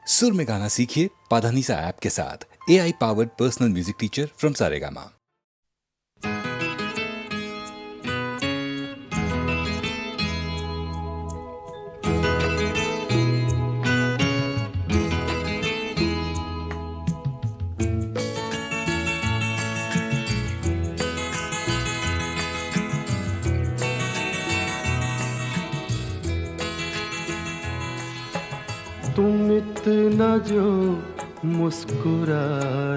सुर में गाना सीखिए पाधानीसा ऐप के साथ। AI powered personal music teacher from Saregama. तुम इतना जो मुस्कुरा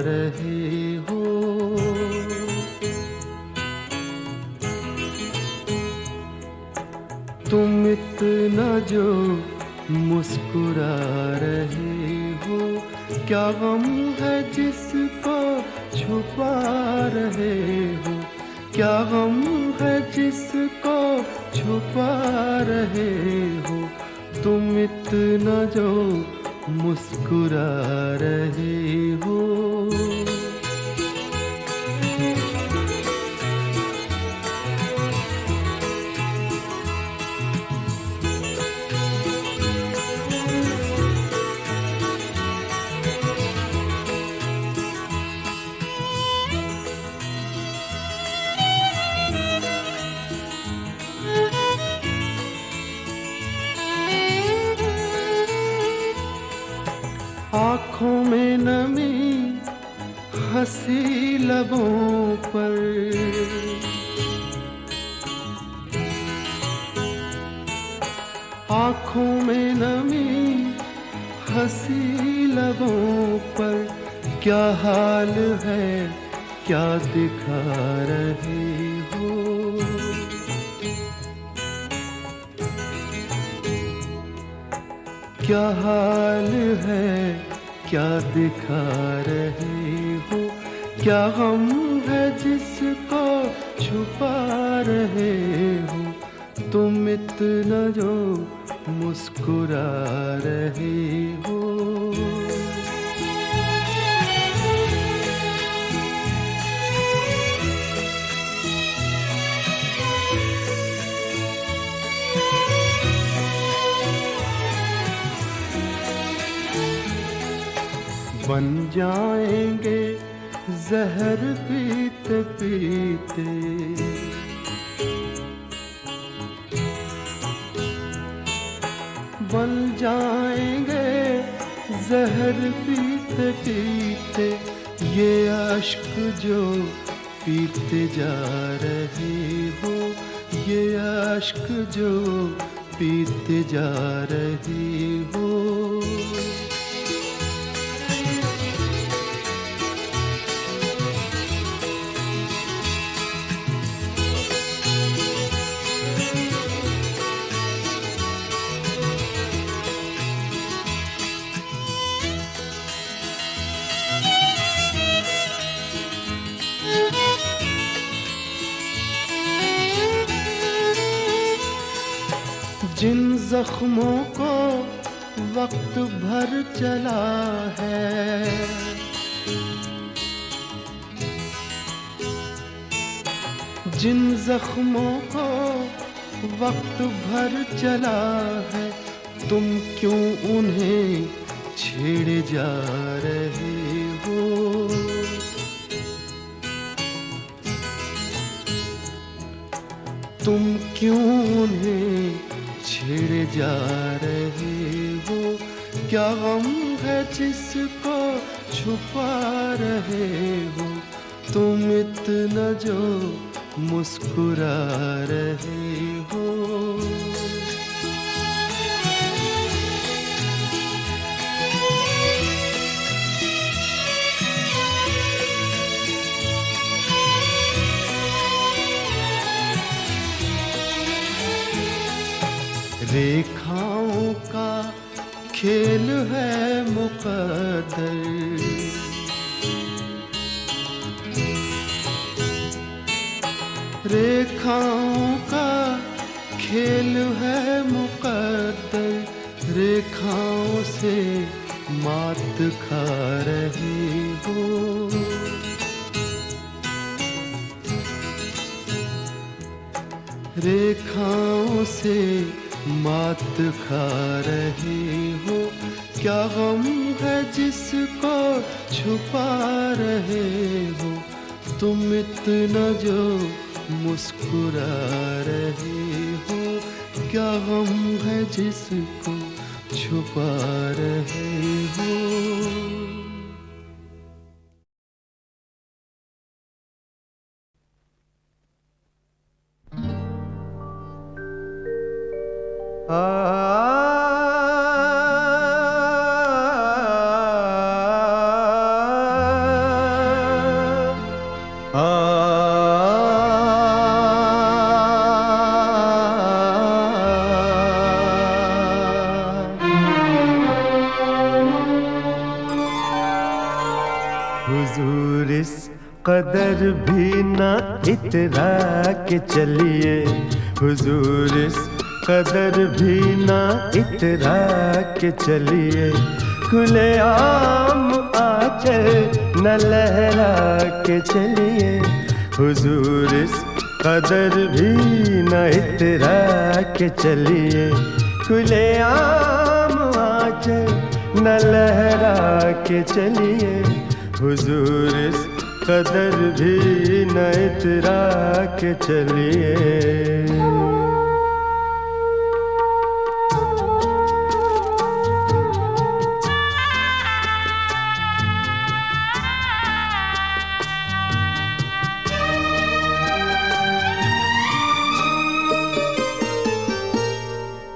रहे हो, तुम इतना जो मुस्कुरा रहे हो, क्या गम है जिसको छुपा रहे हो, क्या गम है जिसको छुपा रहे हो, तुम इतना जो मुस्कुरा रहे हो। आँखों में नमी हंसी लबों पर, आँखों में नमी हंसी लबों पर, क्या हाल है क्या दिखा रहे हो, क्या हाल है क्या दिखा रहे हो, क्या गम है जिसको छुपा रहे हो, तुम इतना जो मुस्कुरा रहे हो। बन जाएंगे जहर पीते पीते, बन जाएंगे जहर पीते पीते, ये अश्क जो पीते जा रहे हो, ये अश्क जो पीते जा रहे हो। जिन जख्मों को वक्त भर चला है, जिन जख्मों को वक्त भर चला है, तुम क्यों उन्हें छेड़े जा रहे हो, तुम क्यों उन्हें छेड़े जा रहे हो, क्या गम है जिसको छुपा रहे हो, तुम इतना जो मुस्कुरा रहे हो। रेखाओं का खेल है मुक़द्दर, रेखाओं का खेल है मुक़द्दर, रेखाओं से मात खा रहे हो, रेखाओं से मात खा रहे हो, क्या गम है जिसको छुपा रहे हो तुम इतना जो मुस्कुरा रहे हो, क्या गम है जिसको छुपा रहे हो। हुजूर इस कदर भी ना इतरा के चलिए, हुजूर इस कदर भी ना इतरा के चलिए, खुले आम आंचल न लहरा के चलिए, हुजूर इस कदर भी न इतरा के चलिए, खुले आम आंचल न लहरा के चलिए, हुजूर इस कदर भी न इतरा के चलिए।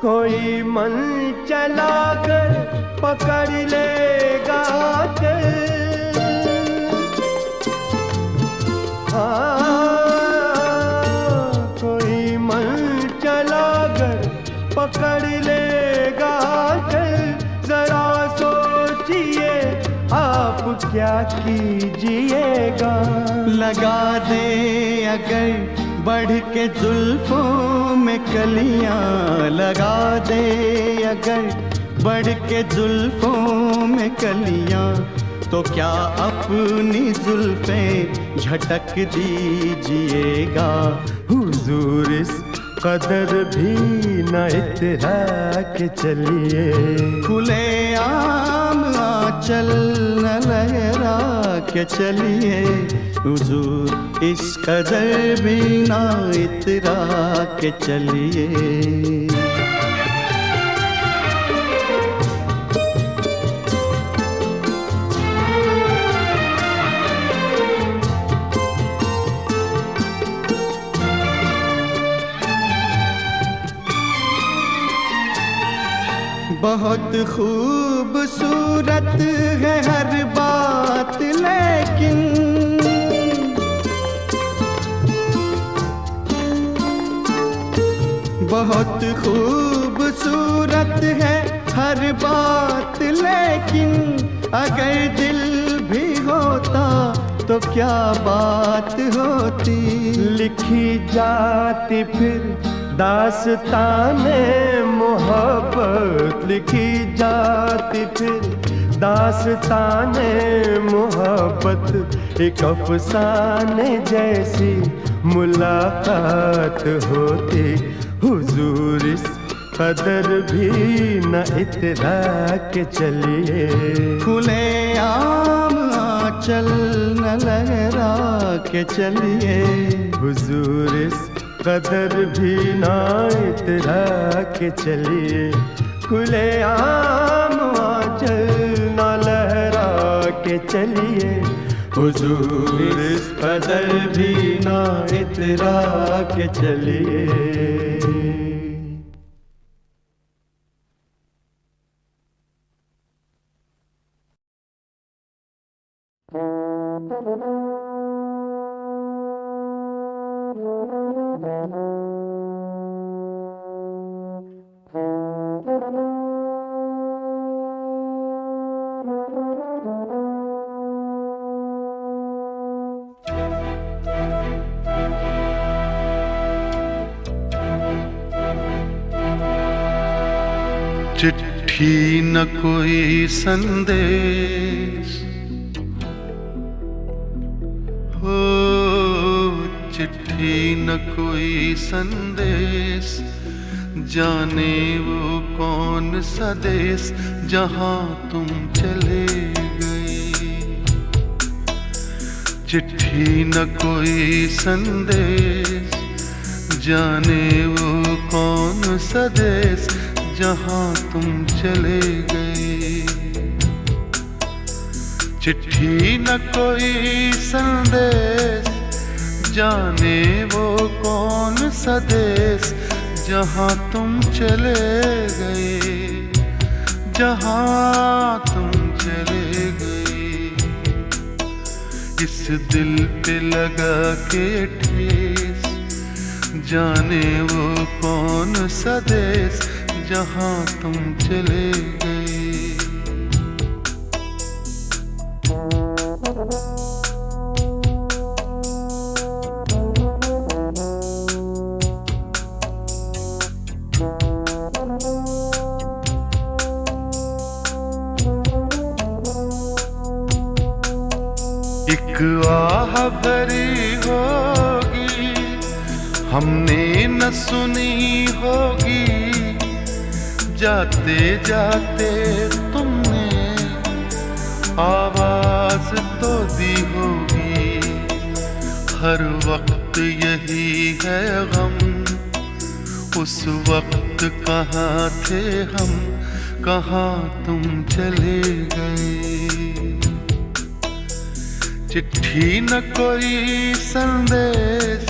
कोई मन चला कर पकड़ लेगा चल, कोई मन चला कर पकड़ लेगा चल, जरा सोचिए आप क्या कीजिएगा। लगा दे अगर बढ़ के जुल्फों में कलियां, लगा दे अगर बढ़ के जुल्फों में कलियां, तो क्या अपनी जुल्फें झटक दीजिएगा। हुजूर इस कदर भी न इतरा के चलिए, खुले आम आंचल न लहरा के चलिए, हुजूर इस कदर भी ना इतरा के चलिए। बहुत खूबसूरत है हर बात, लेकिन बहुत खूबसूरत है हर बात, लेकिन अगर दिल भी होता तो क्या बात होती। लिखी जाती फिर दास्ताने मोहब्बत, लिखी जाती फिर दास्ताने मोहब्बत, एक अफसाने जैसी मुलाकात होती। हुजूर इस कदर भी न इतरा के चलिए, खुले आम आंचल न लहरा के चलिए, हुजूर इस कदर भी ना इतरा के चलिए, खुले आम आंचल न लहरा के चलिए, हुजूर इस कदर भी ना इतरा के चलिए। चिट्ठी न कोई संदेश हो, चिट्ठी न कोई संदेश, जाने वो कौन सा देश जहां तुम चले गए। चिट्ठी न कोई संदेश, जाने वो कौन सा देश जहां तुम चले गए। चिट्ठी न कोई संदेश, जाने वो कौन सा देश जहां तुम चले गए, जहां तुम चले गए। इस दिल पे लगा के ठेस, जाने वो कौन सा देश जहां तुम चले गए। एक आह भरी होगी हमने न सुनी होगी, जाते जाते तुमने आवाज तो दी होगी। हर वक्त यही है गम, उस वक्त कहाँ थे हम, कहाँ तुम चले गए। चिट्ठी न कोई संदेश,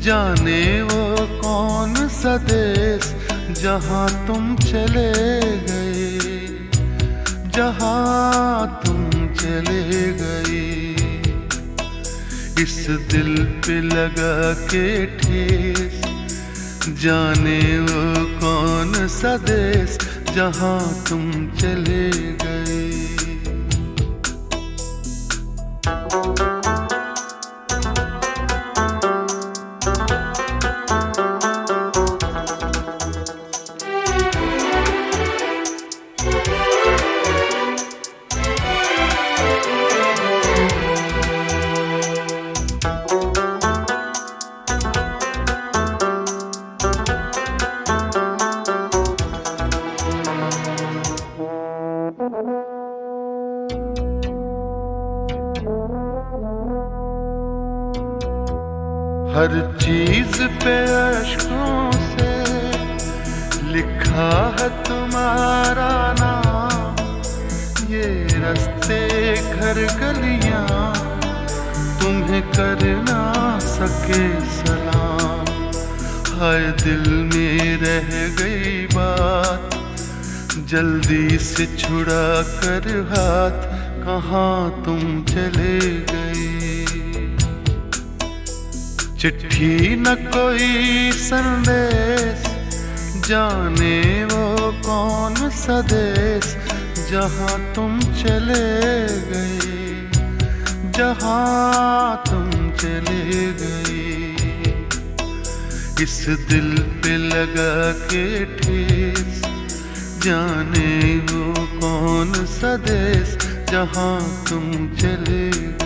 जाने वो कौन सा देश जहां तुम चले गए, जहां तुम चले गए। इस दिल पे लगा के ठेस, जाने वो कौन सा देश जहां तुम चले गए। हर चीज पे अश्कों से लिखा है तुम्हारा नाम। ये रास्ते घर गलियां तुम्हें कर ना सके सलाम। हाय दिल में रह गई बात, जल्दी से छुड़ा कर हाथ, कहाँ तुम चले गए। चिट्ठी न कोई संदेश, जाने वो कौन सा देश जहां तुम चले गए, जहां तुम चले गए। इस दिल पे लगा के ठेस, जाने वो कौन सा देश जहां तुम चले गए।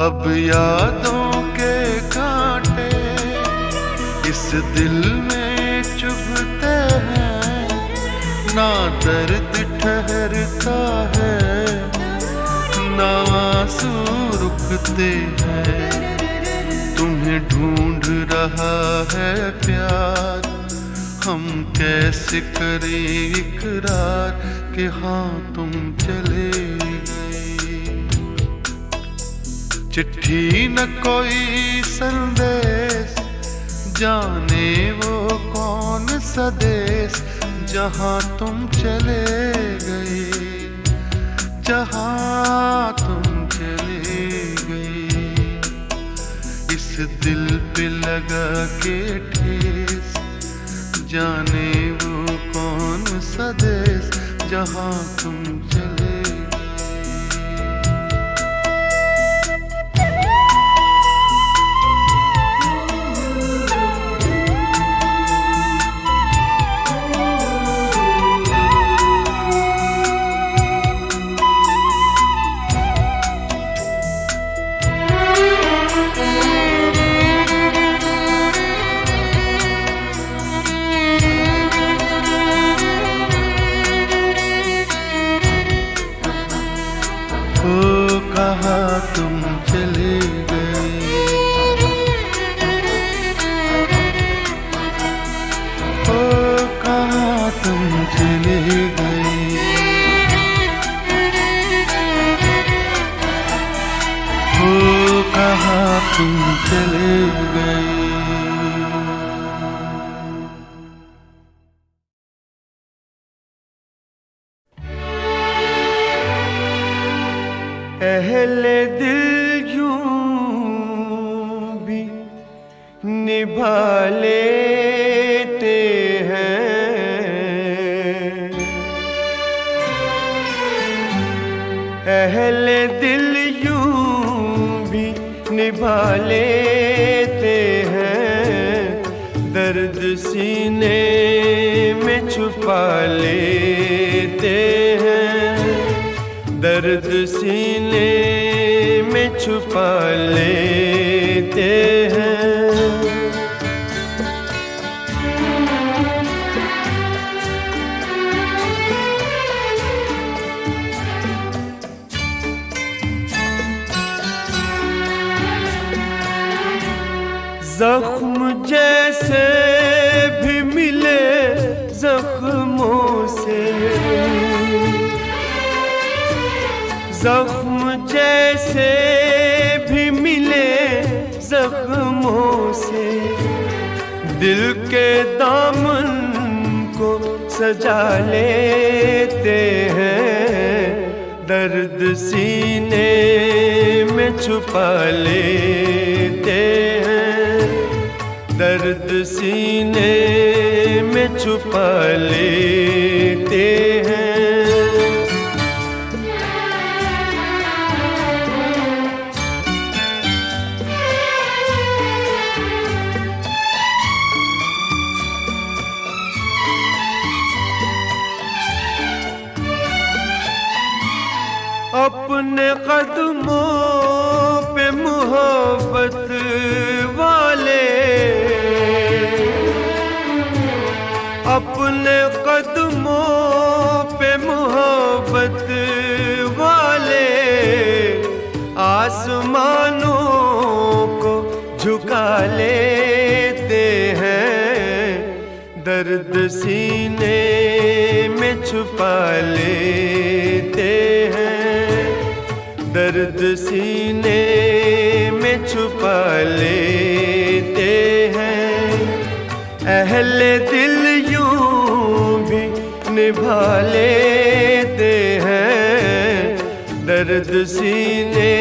अब यादों के कांटे इस दिल में चुभते हैं, ना दर्द ठहरता है, ना आंसू रुकते हैं। तुम्हें ढूंढ रहा है प्यार, हम कैसे करें इकरार कि हाँ तुम चले गए। चिट्ठी न कोई संदेश, जाने वो कौन सा देश जहां तुम चले गए, जहां तुम चले गए। इस दिल पे लगा के ठेस, जाने वो कौन सा सा देश जहाँ तुम चले कहाँ तुम चले गए ओ कहाँ तुम चले गए ओ कहाँ तुम चले गए अहले दिल यूं भी निभा लेते हैं, अहले दिल यूं भी निभा लेते हैं, दर्द सीने में छुपा लेते हैं, दर्द सीने में छुपा लेते हैं। जख्म जैसे भी मिले जख्मों से, जख्म जैसे भी मिले जख्मों से, दिल के दामन को सजा लेते हैं, दर्द सीने में छुपा लेते हैं, दर्द सीने में छुपा लेते हैं। अपने कदमों पे मोहब्बत वाले, अपने कदमों पे मोहब्बत वाले, आसमानों को झुका लेते हैं, दर्द सीने में छुपा लेते हैं, दर्द सीने में छुपा लेते हैं। अहले दिल यूं भी निभा लेते हैं, दर्द सीने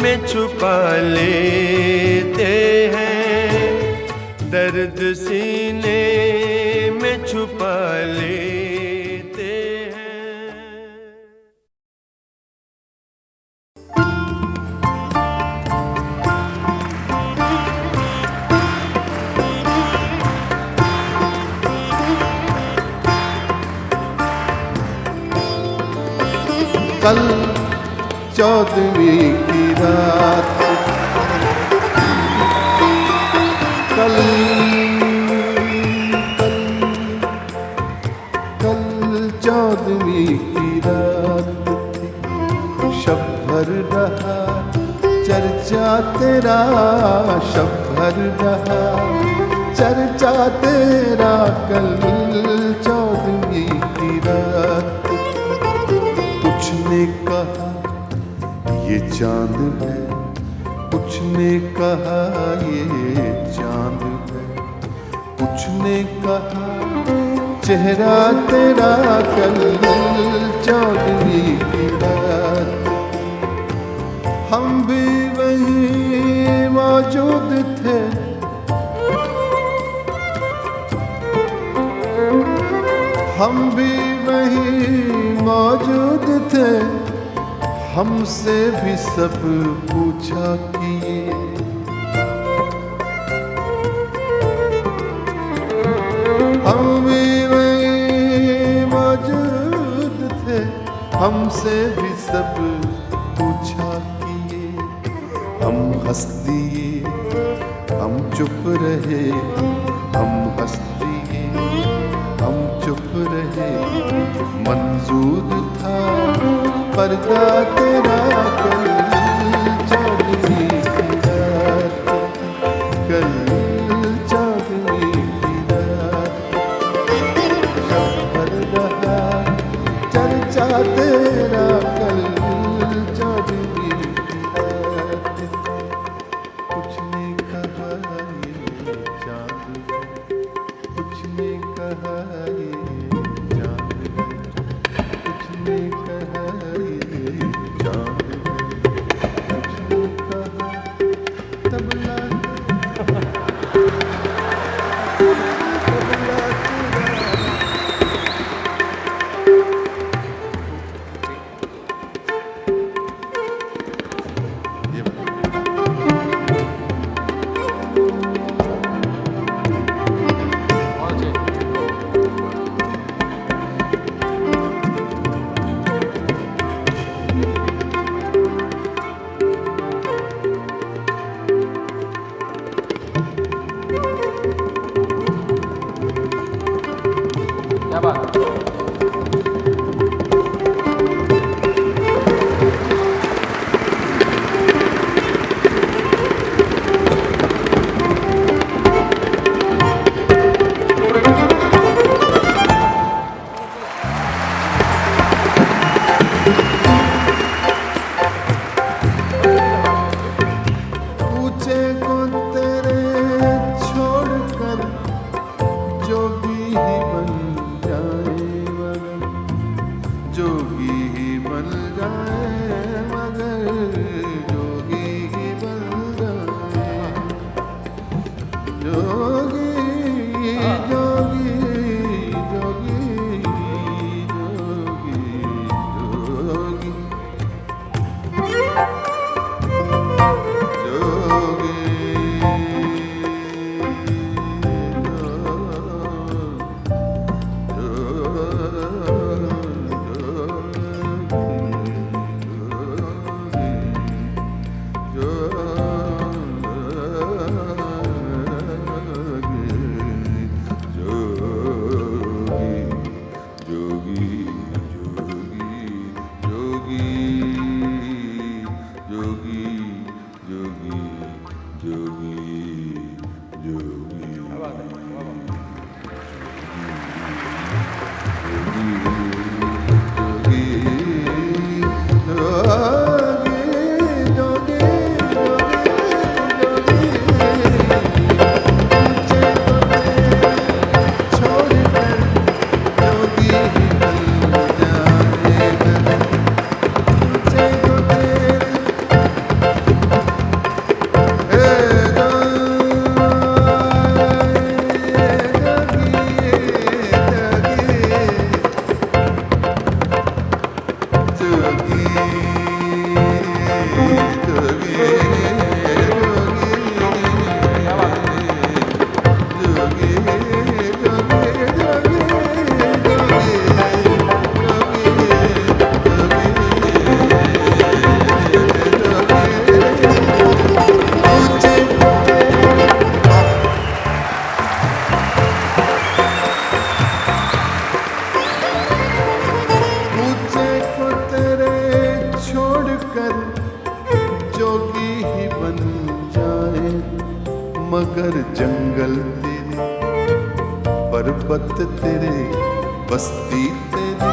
में छुपा लेते हैं, दर्द सीने में छुपा लेते हैं। कल 14वीं की रात, कल 14वीं की रात थी, शब भर रहा चर्चा तेरा, शब भर रहा चर्चा तेरा, कल 14वीं की रात। कुछ ने कहा ये चांद है, कुछ ने कहा ये चांद है, कुछ ने कहा चेहरा तेरा, कल 14वीं की रात। हम भी वहीं मौजूद थे, हम भी वहीं मौजूद थे, हमसे भी सब पूछा किए। हम भी वहीं मौजूद थे, हमसे भी सब पूछा किए। हम हंस दिए, हम चुप रहे, हम हंस दिए, हम चुप रहे। मंजूर था पर्दा तेरा कल चांदनी की रात, कल चांदनी की रात। शब भर रहा चर्चा तेरा कल चांदनी की रात। कुछ ने कहा ये चांद है, कुछ ने कहा ये चांद है, कुछ ने कहा ये चांद है, कुछ ने कहा तबला तबला तेरा। क्या बात है? पूछे को तेरे छोड़कर जोगी ही बन जाए मगर, जोगी ही बन जाए मगर, जोगी ही बन जाए। जोगी जोगी जोगी जोगी जोगी मगर जंगल तेरे, पर्वत तेरे, बस्ती तेरी,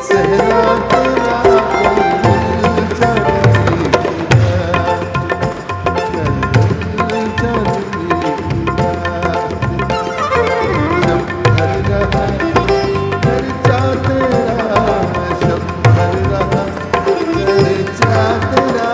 सहरा तेरा कल चांदनी की रात, कल चांदनी की रात। सब भर रहा चर्चा तेरा, सब भर रहा चर्चा तेरा।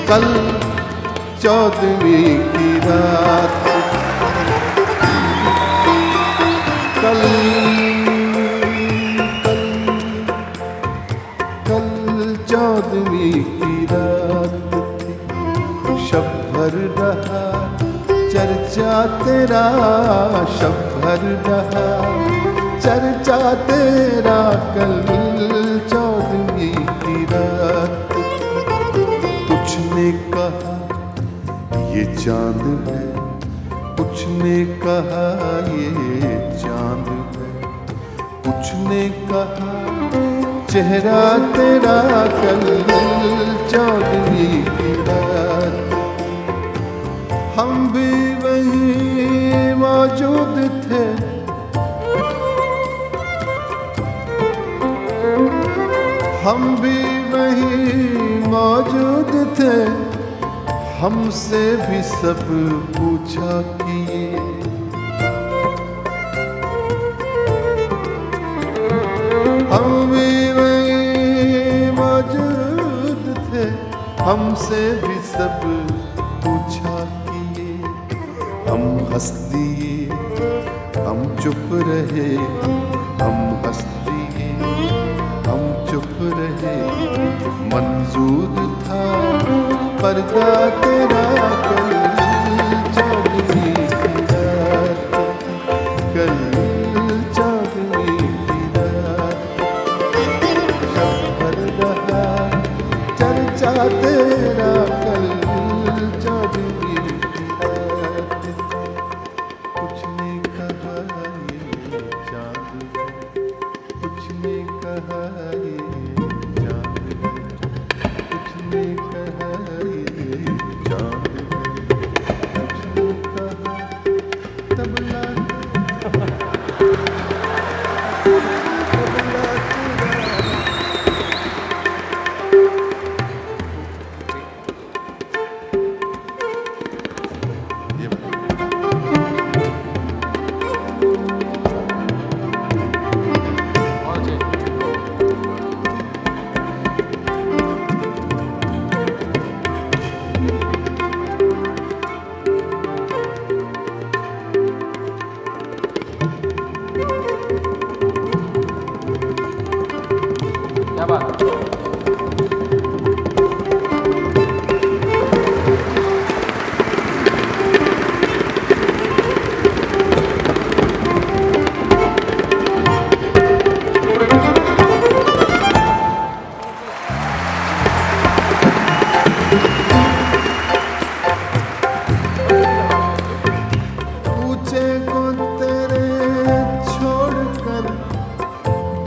कल 14वीं की रात, कल कल कल 14वीं की रात थी। शब भर रहा चर्चा तेरा, शब भर रहा चर्चा तेरा, कल 14वीं की रात। कुछ ने कहा ये चांद है, कुछ ने कहा ये चांद है, कुछ ने कहा चेहरा तेरा, कल 14वीं की रात। हम भी वहीं मौजूद थे, हम भी वहीं मौजूद थे, हमसे भी सब पूछा किए। हम भी वहीं मौजूद थे, हमसे भी सब पूछा किए। हम हंस दिए, हम चुप रहे, हम हंस दिए, हम चुप रहे। मंजूर था पर्दा तेरा, कल 14वीं की रात, कल 14वीं की रात। शब भर रहा चर्चा तेरा, कल 14वीं की रात। कुछ ने कहा ये चांद है, कुछ ने कहा ये चांद है, कुछ ने कहा ये चांद है, कुछ ने कहा तबला तबला क्या बात है? पूछे को तेरे छोड़कर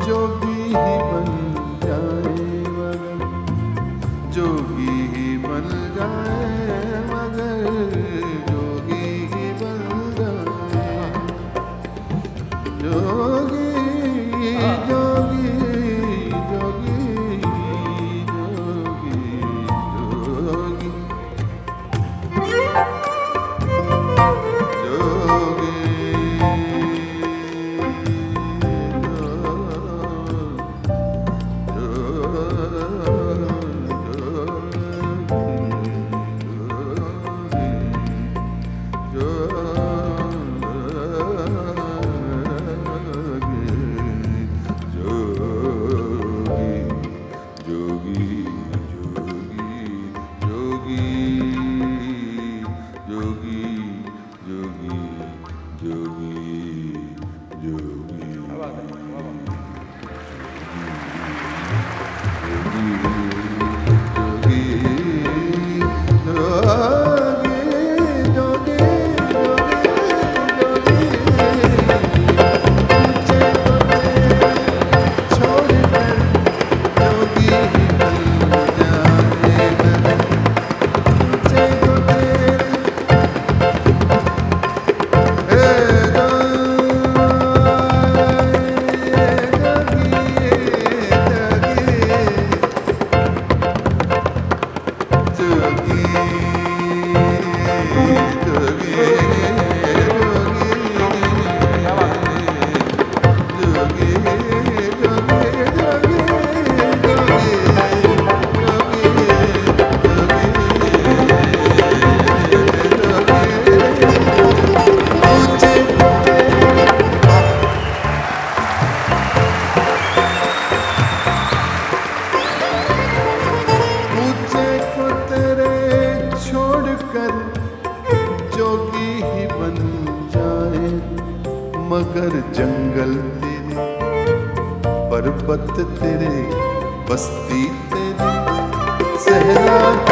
जोगी ही बन जाए, मगर जोगी ही बन जाए, मगर जोगी ही बन जाए। जोगी जोगी जोगी जोगी जोगी पर जंगल तेरे, पर्वत तेरे, बस्ती तेरे, सहरा